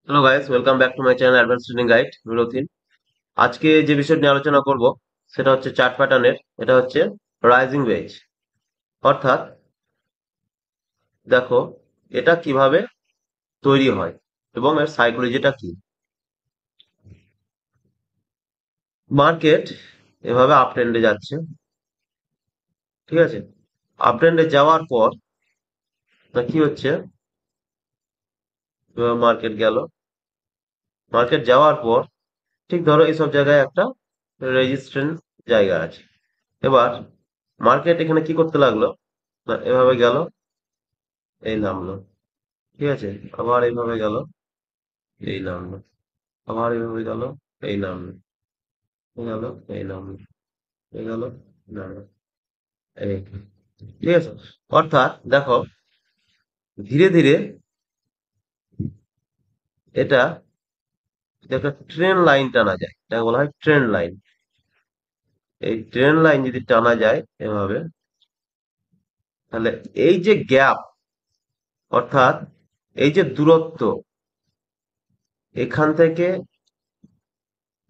Hello guys, welcome back to my channel advance trading guide Rathin. আজকে যে বিষয় নিয়ে আলোচনা করব সেটা হচ্ছে চার্ট প্যাটার্নের। এটা হচ্ছে রাইজিং ওয়েজ, অর্থাৎ দেখো এটা কিভাবে তৈরি হয় এবং এর সাইকোলজিটা কি। মার্কেট এভাবে আপ ট্রেন্ডে যাচ্ছে, ঠিক আছে। আপ ট্রেন্ডে যাওয়ার পর কি হচ্ছে, মার্কেট গেল, মার্কেট যাওয়ার পর ঠিক ধরো এইসব জায়গায় একটা রেজিস্ট্যান্স জায়গা আছে। এবার মার্কেট এখানে কি করতে লাগলো, না এভাবে গেল, এই নামলো, ঠিক আছে। আবার এইভাবে গেল, এই নামলো, আবার এইভাবে গেল, এই নামলো, এই গেল, এই নামলো, এই গেল, নামলো, এই, ঠিক আছে। অর্থাৎ দেখো ধীরে ধীরে এটা একটা ট্রেন লাইন টানা যায়, এটাকে বলা হয় ট্রেন লাইন। এই ট্রেন লাইন যদি টানা যায় এভাবে, তাহলে এই যে গ্যাপ, অর্থাৎ এই যে দূরত্ব, এখান থেকে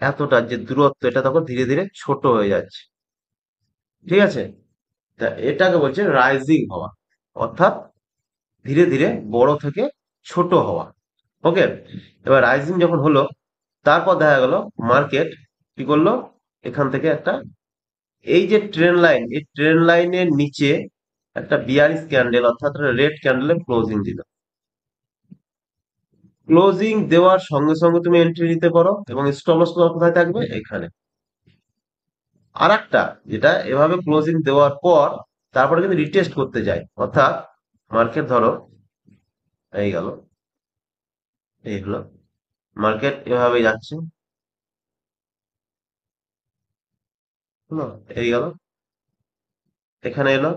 এতটা যে দূরত্ব, এটা তখন ধীরে ধীরে ছোট হয়ে যাচ্ছে, ঠিক আছে। তা এটাকে বলছে রাইজিং হওয়া, অর্থাৎ ধীরে ধীরে বড় থেকে ছোট হওয়া। ওকে, এবার রাইজিং যখন হলো, তারপর দেখা গেল মার্কেট কি করলো, এখান থেকে একটা, এই যে ট্রেন লাইন, এই ট্রেন লাইনের নিচে একটা বিয়ারিশ ক্যান্ডেল অর্থাৎ রেড ক্যান্ডেলে ক্লোজিং দিল। ক্লোজিং দেওয়ার সঙ্গে সঙ্গে তুমি এন্ট্রি নিতে পারো এবং স্টপ লস কোথায় থাকবে, এখানে। আর একটা, যেটা এভাবে ক্লোজিং দেওয়ার পর তারপরে কিন্তু রিটেস্ট করতে যায়, অর্থাৎ মার্কেট ধরো এই গেল, এই হলো, মার্কেট এভাবে যাচ্ছে, হলো, এই গেল, এখানে এলো,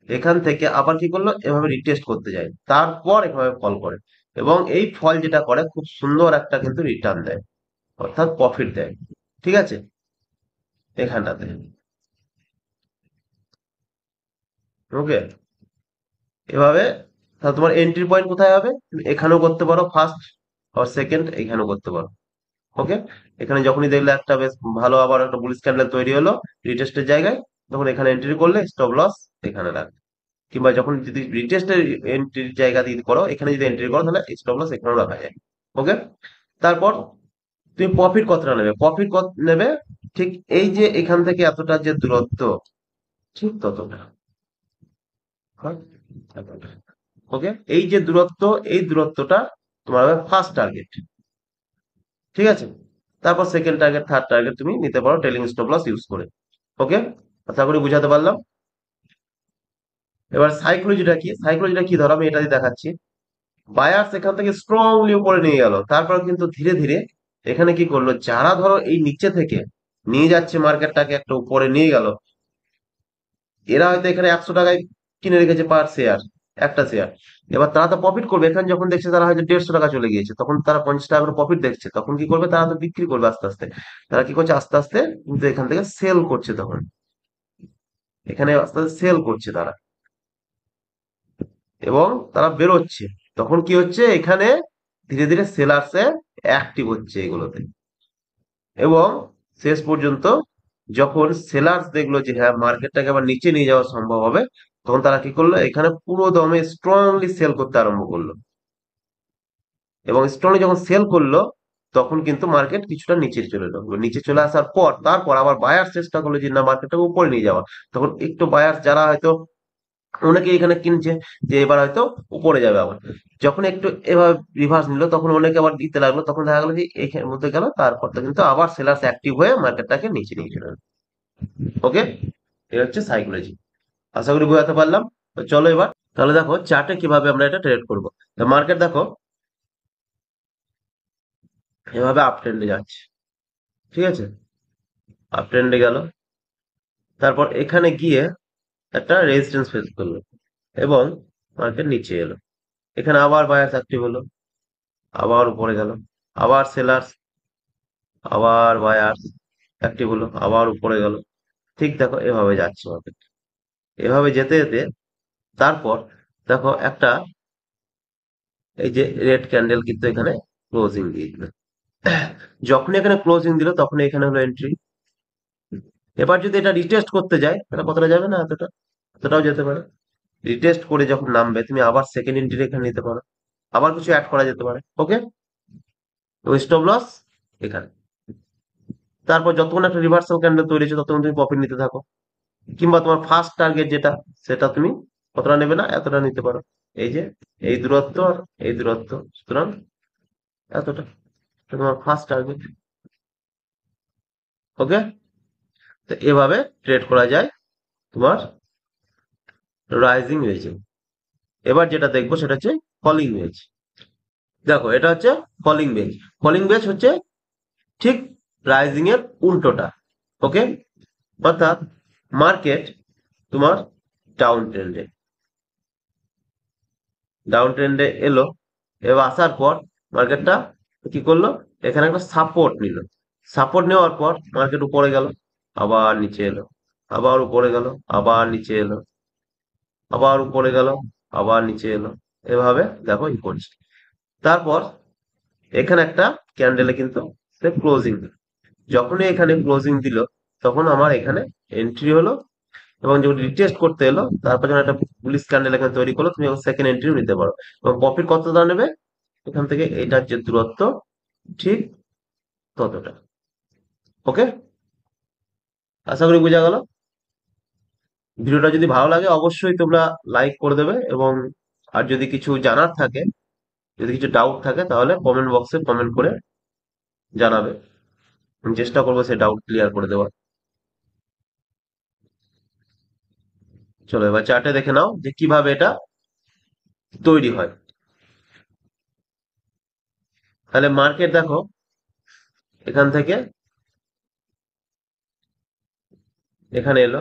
এখান থেকে আবার কি করলো, এভাবে রিটেস্ট করতে যায়, তারপর এভাবে ফল করে। এবং এই ফল যেটা করে খুব সুন্দর একটা কিন্তু রিটার্ন দেয়, অর্থাৎ প্রফিট দেয়, ঠিক আছে, এখানটাতে। ওকে, এভাবে তাহলে তোমার এন্ট্রি পয়েন্ট কোথায় হবে, তুমি এখানেও করতে পারো ফার্স্ট, আর সেকেন্ড এখানেও করতে পারো। ওকে, এখানে যখনই দেখলে একটা বেশ ভালো আবার একটা বুলিশ ক্যান্ডেল তৈরি হলো রিটেস্টের জায়গায়, তখন এখানে এন্ট্রি করলে স্টপ লস এখানে রাখবে। কিংবা যখন যদি রিটেস্টের এন্ট্রির জায়গা দিয়ে করো, এখানে যদি এন্ট্রি করো তাহলে স্টপ লস এখানেও রাখা যায়। ওকে, তারপর তুমি প্রফিট কতটা নেবে, প্রফিট কত নেবে, ঠিক এই যে এখান থেকে এতটা যে দূরত্ব, ঠিক ততটা, হ্যাঁ, এতটা। ওকে, এই যে দূরত্ব, এই দূরত্বটা তোমার হবে ফার্স্ট টার্গেট, ঠিক আছে। তারপর সেকেন্ড টার্গেট, থার্ড টার্গেট তুমি নিতে পারো টেলিং স্টপ লস ইউজ করে। ওকে, আশা করি বুঝাতে পারলাম। এবার সাইকোলজিটা কি ধরো আমি এটা দিয়ে দেখাচ্ছি। বায়ার্স এখান থেকে স্ট্রংলি উপরে নিয়ে গেল, তারপর কিন্তু ধীরে ধীরে এখানে কি করলো, যারা ধরো এই নিচে থেকে নিয়ে যাচ্ছে মার্কেটটাকে একটা উপরে নিয়ে গেল, এরা হয়তো এখানে 100 টাকায় কিনে রেখেছে পার শেয়ার, একটা শেয়ার। এবার তারা তো প্রফিট করবে, এখানে যখন দেখছে তারা হয়তো 150 টাকা চলে গিয়েছে, তখন তারা 50 টাকা করে প্রফিট দেখছে, তখন কি করবে, তারা তো বিক্রি করবে আস্তে আস্তে। তারা কি করছে, আস্তে আস্তে কিন্তু এখান থেকে সেল করছে, তখন এখানে আস্তে আস্তে সেল করছে তারা, এবং তারা বেরোচ্ছে। তখন কি হচ্ছে, এখানে ধীরে ধীরে সেলার্সে অ্যাক্টিভ হচ্ছে এগুলোতে। এবং শেষ পর্যন্ত যখন সেলার্স দেখলো যে হ্যাঁ মার্কেটটাকে আবার নিচে নিয়ে যাওয়া সম্ভব হবে, তখন তারা কি করলো, এখানে পুরো দমে স্ট্রংলি সেল করতে আরম্ভ করলো। এবং স্ট্রংলি যখন সেল করলো, তখন কিন্তু মার্কেট কিছুটা নিচে চলে এলো। নিচে চলে আসার পর তারপর আবার বায়ার চেষ্টা করলো যে না মার্কেটটাকে উপরে নিয়ে যাওয়া। তখন একটু বায়ার যারা হয়তো, অনেকে এখানে কিনছে যে এবার হয়তো উপরে যাবে আবার, যখন একটু এভাবে রিভার্স নিল, তখন অনেকে আবার দিতে লাগলো, তখন দেখা গেলো যে এখানের মধ্যে গেল, তারপর তো কিন্তু আবার সেলার্স অ্যাক্টিভ হয়ে মার্কেটটাকে নিচে নিয়ে চলে এলো। ওকে, এটা হচ্ছে সাইকোলজি। আশা করি বোঝাতে পারলাম। তো চলো এবার তাহলে দেখো চার্টে কিভাবে আমরা এটা ট্রেড করবো। তো মার্কেট দেখো এভাবে আপ ট্রেন্ডে যাচ্ছে, ঠিক আছে, আপ ট্রেন্ডে গেল, তারপর এখানে গিয়ে একটা রেজিস্ট্যান্স ফেস করলো এবং মার্কেট নিচে এলো। এখানে আবার বায়ার্স অ্যাক্টিভ হলো, আবার উপরে গেল, আবার সেলার্স, আবার বায়ার্স অ্যাক্টিভ হলো, আবার উপরে গেল। ঠিক দেখো এভাবে যাচ্ছে মার্কেট, এভাবে যেতে যেতে তারপর দেখো একটা, এই যে রেড ক্যান্ডেল কিন্তু এখানে ক্লোজিং দিয়ে দিল। যখন এখানে ক্লোজিং দিল তখন এখানে হলো এন্ট্রি। এবার যদি এটা রিটেস্ট করতে যায় তাহলে কতটা যাবে না, এতটা, এতটাও যেতে পারে। রিটেস্ট করে যখন নামবে তুমি আবার সেকেন্ড এন্ট্রি এখানে নিতে পারো, আবার কিছু অ্যাড করা যেতে পারে। ওকে, স্টপ লস এখানে। তারপর যতক্ষণ একটা রিভার্সাল ক্যান্ডেল তৈরি হচ্ছে ততক্ষণ তুমি প্রফিট নিতে থাকো, কিংবা তোমার ফার্স্ট টার্গেট যেটা সেটা তুমি কতটা নেবে না, এতটা নিতে পারো। এই যে এই দূরত্ব আর এই দূরত্ব, সুতরাং এতটা, এটা তোমার ফার্স্ট টার্গেট। ওকে, তো এভাবে ট্রেড করা যায় তোমার রাইজিং ওয়েজে। এবার যেটা দেখবো সেটা হচ্ছে ফলিং ওয়েজ। দেখো এটা হচ্ছে ফলিং ওয়েজ। ফলিং ওয়েজ হচ্ছে ঠিক রাইজিং এর উল্টোটা। ওকে, অর্থাৎ মার্কেট তোমার ডাউন ট্রেন্ডে, ডাউন ট্রেন্ডে এলো। এবার আসার পর মার্কেটটা কি করলো, এখানে একটা সাপোর্ট নিল। সাপোর্ট নেওয়ার পর মার্কেট উপরে গেল, আবার নিচে এলো, আবার উপরে গেল, আবার নিচে এলো, আবার উপরে গেল, আবার নিচে এলো। এভাবে দেখো ই করছে। তারপর এখানে একটা ক্যান্ডেলে কিন্তু সে ক্লোজিং দিল। যখনই এখানে ক্লোজিং দিল তখন আমার এখানে এন্ট্রি হলো, এবং যখন রিটেস্ট করতে এলো তারপর যখন একটা বুলিশ ক্যান্ডেল এখানে তৈরি করলো তুমি সেকেন্ড এন্ট্রিও নিতে পারো। এবং প্রফিট কত দাম নেবে, এখান থেকে এটার যে দূরত্ব ঠিক ততটা। ওকে, আশা করি বোঝা গেল। ভিডিওটা যদি ভালো লাগে অবশ্যই তোমরা লাইক করে দেবে, এবং আর যদি কিছু জানার থাকে, যদি কিছু ডাউট থাকে তাহলে কমেন্ট বক্সে কমেন্ট করে জানাবে। আমি চেষ্টা করবো সেই ডাউট ক্লিয়ার করে দেওয়ার। চলো এবার চার্টে দেখে নাও যে কিভাবে এটা তৈরি হয়। তাহলে মার্কেট দেখো এখান থেকে এখানে এলো,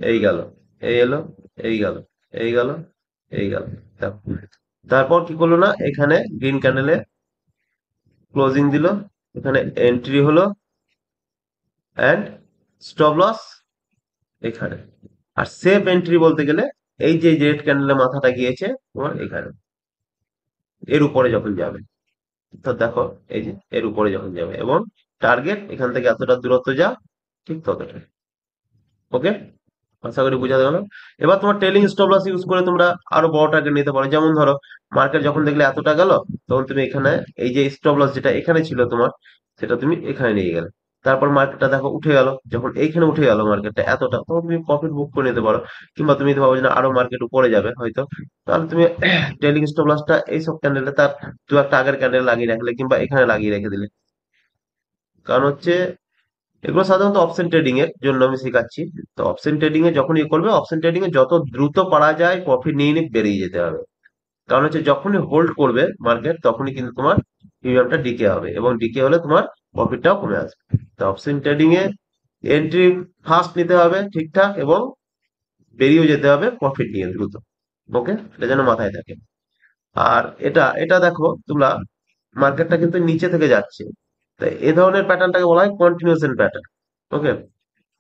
এই গেল, এই এলো, এই গেল, এই গেল, এই গেল। দেখো, তারপর কি করলো না, এখানে গ্রিন ক্যান্ডেলে ক্লোজিং দিল, এখানে এন্ট্রি হলো অ্যান্ড স্টপ লস এখানে। আর সেফ এন্ট্রি বলতে গেলে এই যে রেড ক্যান্ডেলের মাথাটা গিয়েছে তোমার এখানে, এর উপরে যখন যাবে, তো দেখো এই যে এর উপরে যখন যাবে, এবং টার্গেট এখান থেকে এতটা দূরত্ব যা, ঠিক ততটা। ওকে, আশা করি বোঝাতে গেল। এবার তোমার ট্রেলিং স্টপ লস ইউজ করে তোমরা আরো বড় টার্গেট নিতে পারো। যেমন ধরো মার্কেট যখন দেখলে এতটা গেল, তখন তুমি এখানে এই যে স্টপ লস যেটা এখানে ছিল তোমার, সেটা তুমি এখানে নিয়ে গেলে। তারপর মার্কেটটা দেখো উঠে গেল, যখন এইখানে উঠে গেল মার্কেটটা এতটা, তখন তুমি প্রফিট বুক করে নিতে পারো। কিংবা তুমি যদি ভাবো যে না আরো মার্কেট উপরে যাবে হয়তো, তাহলে তুমি ট্রেলিং স্টপ লসটা এইসব ক্যান্ডেলে তার দু একটা আগের ক্যান্ডেল লাগিয়ে রাখলে, কিংবা এখানে লাগিয়ে রেখে দিলে। কারণ হচ্ছে এগুলো সাধারণত অপশন ট্রেডিং এর জন্য আমি শেখাচ্ছি। তো অপশন ট্রেডিং এ যখন ইয়ে করবে, অপশন ট্রেডিং এ যত দ্রুত পারা যায় প্রফিট নিয়ে নিয়ে বেরিয়ে যেতে হবে। কারণ হচ্ছে যখনই হোল্ড করবে মার্কেট তখনই কিন্তু তোমার প্রিমিয়ামটা ডিকে হবে, এবং ডিকে হলে তোমার প্রফিটটাও কমে আসবে। তো অপশন ট্রেডিং এ এন্ট্রি ফাস্ট নিতে হবে ঠিকঠাক, এবং বেরিয়েও যেতে হবে প্রফিট নিয়ে দ্রুত। ওকে, এটা যেন মাথায় থাকে। আর এটা এটা দেখো তোমরা, মার্কেটটা কিন্তু নিচে থেকে যাচ্ছে, তাই এ ধরনের প্যাটার্নটাকে বলা হয় কন্টিনিউশন প্যাটার্ন। ওকে,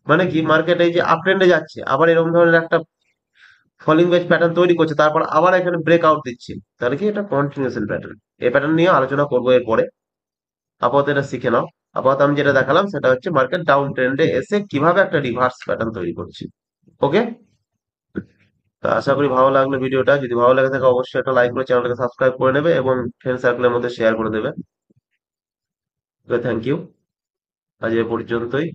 মানে কি, মার্কেট এই যে আপ ট্রেন্ডে যাচ্ছে, আবার এরকম ধরনের একটা ফলিং ওয়েজ প্যাটার্ন তৈরি করছে, তারপর আবার এখানে ব্রেক আউট দিচ্ছে, তাহলে কি এটা কন্টিনিউশন প্যাটার্ন। এই প্যাটার্ন নিয়ে আলোচনা করবো এরপরে। আপাতত এটা শিখে নাও। আপাতত আমি যেটা দেখালাম সেটা হচ্ছে মার্কেট ডাউন ট্রেন্ডে এসে কিভাবে একটা রিভার্স প্যাটার্ন তৈরি করছে। ওকে, তো আশা করি ভালো লাগলো ভিডিওটা। যদি ভালো লাগে থাকে অবশ্যই একটা লাইক করে চ্যানেলটাকে সাবস্ক্রাইব করে নেবে, এবং ফ্রেন্ড সার্কেলের মধ্যে শেয়ার করে দেবে। থ্যাংক ইউ, আজ এ পর্যন্তই।